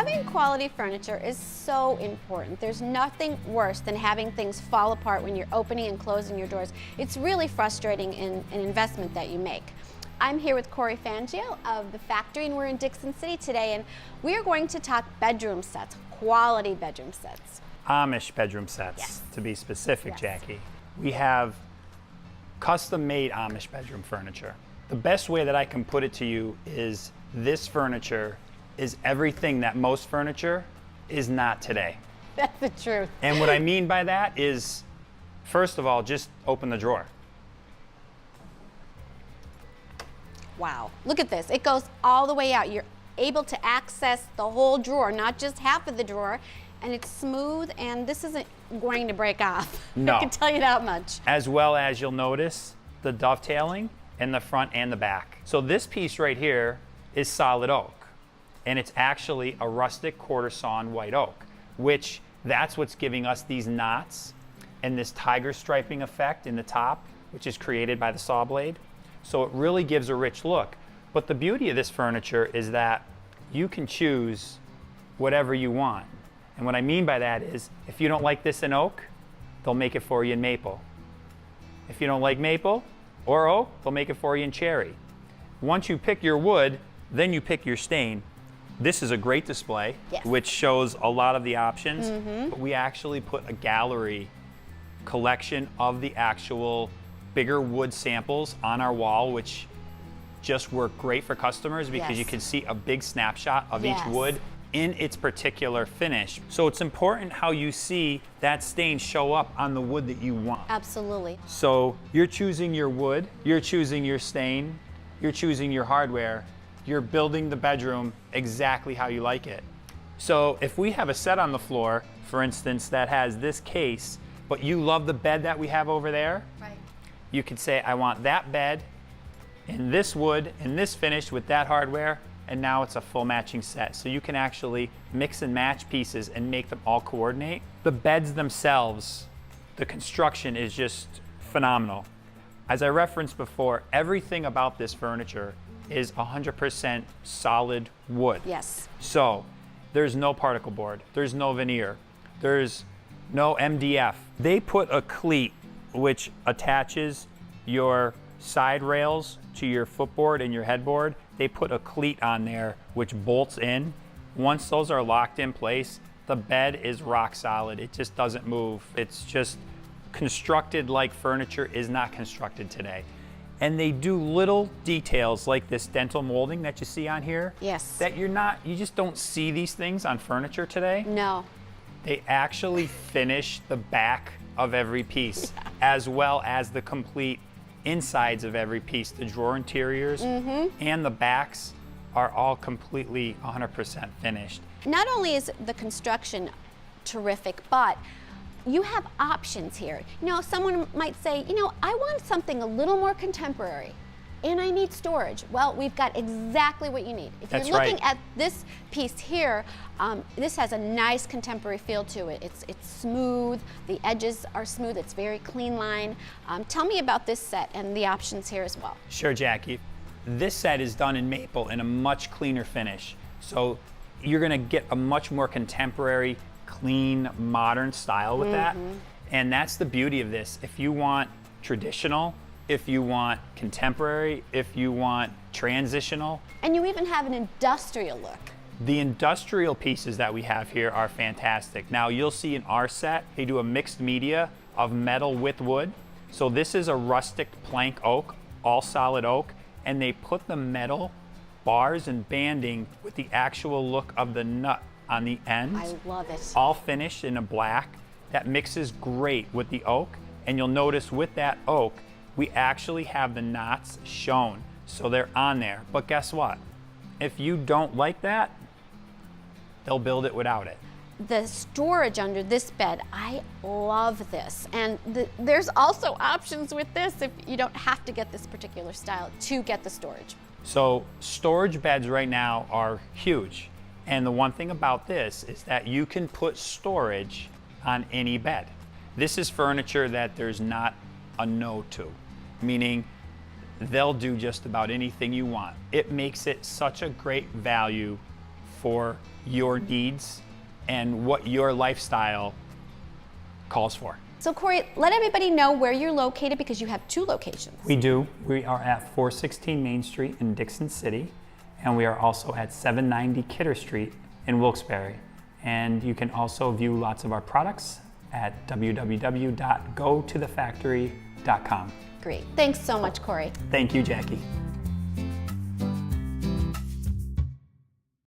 Having quality furniture is so important. There's nothing worse than having things fall apart when you're opening and closing your doors. It's really frustrating in an investment that you make. I'm here with Corey Fangio of the factory, and we're in Dixon City today, and we are going to talk bedroom sets, quality bedroom sets. Amish bedroom sets, Yes. to be specific, Yes. Jackie. We have custom-made Amish bedroom furniture. The best way that I can put it to you is this furniture is everything that most furniture is not today. That's the truth. And what I mean by that is, first of all, just open the drawer. Wow, look at this. It goes all the way out. You're able to access the whole drawer, not just half of the drawer, and it's smooth, and this isn't going to break off. No. I can tell you that much. As well as you'll notice the dovetailing in the front and the back. So this piece right here is solid oak, and it's actually a rustic quarter sawn white oak, which that's what's giving us these knots and this tiger striping effect in the top, which is created by the saw blade. So it really gives a rich look. But the beauty of this furniture is that you can choose whatever you want. And what I mean by that is, if you don't like this in oak, they'll make it for you in maple. If you don't like maple or oak, they'll make it for you in cherry. Once you pick your wood, then you pick your stain. This is a great display, Yes. which shows a lot of the options. But we actually put a gallery collection of the actual bigger wood samples on our wall, which just work great for customers because Yes. you can see a big snapshot of Yes. each wood in its particular finish. So it's important how you see that stain show up on the wood that you want. Absolutely. So you're choosing your wood, you're choosing your stain, you're choosing your hardware, you're building the bedroom exactly how you like it. So if we have a set on the floor, for instance, that has this case, but you love the bed that we have over there, Right. you could say, I want that bed in this wood, in this finish with that hardware, and now it's a full matching set. So you can actually mix and match pieces and make them all coordinate. The beds themselves, the construction is just phenomenal. As I referenced before, everything about this furniture is 100% solid wood. Yes. So there's no particle board, there's no veneer, there's no MDF. They put a cleat which attaches your side rails to your footboard and your headboard. They put a cleat on there which bolts in. Once those are locked in place, the bed is rock solid. It just doesn't move. It's just constructed like furniture is not constructed today. And they do little details like this dental molding that you see on here. Yes. That you just don't see these things on furniture today. No. They actually finish the back of every piece, as well as the complete insides of every piece. The drawer interiors and the backs are all completely 100% finished. Not only is the construction terrific, but you have options here. You know, someone might say, you know, I want something a little more contemporary and I need storage. Well, we've got exactly what you need. If That's you're looking right. at this piece here, this has a nice contemporary feel to it. It's smooth, the edges are smooth, it's very clean line. Tell me about this set and the options here as well. Sure, Jackie. This set is done in maple in a much cleaner finish. So you're gonna get a much more contemporary, clean, modern style with that. And that's the beauty of this. If you want traditional, if you want contemporary, if you want transitional. And you even have an industrial look. The industrial pieces that we have here are fantastic. Now you'll see in our set, they do a mixed media of metal with wood. So this is a rustic plank oak, all solid oak, and they put the metal bars and banding with the actual look of the nut on the ends. I love it. All finished in a black. That mixes great with the oak. And you'll notice with that oak, we actually have the knots shown. So they're on there. But guess what? If you don't like that, they'll build it without it. The storage under this bed, I love this. And there's also options with this if you don't have to get this particular style to get the storage. So storage beds right now are huge. And the one thing about this is that you can put storage on any bed. This is furniture that there's not a no to, meaning they'll do just about anything you want. It makes it such a great value for your needs and what your lifestyle calls for. So Corey, let everybody know where you're located because you have 2 locations. We do. We are at 416 Main Street in Dixon City, and we are also at 790 Kidder Street in Wilkes-Barre. And you can also view lots of our products at www.gotothefactory.com. Great. Thanks so much, Corey. Thank you, Jackie.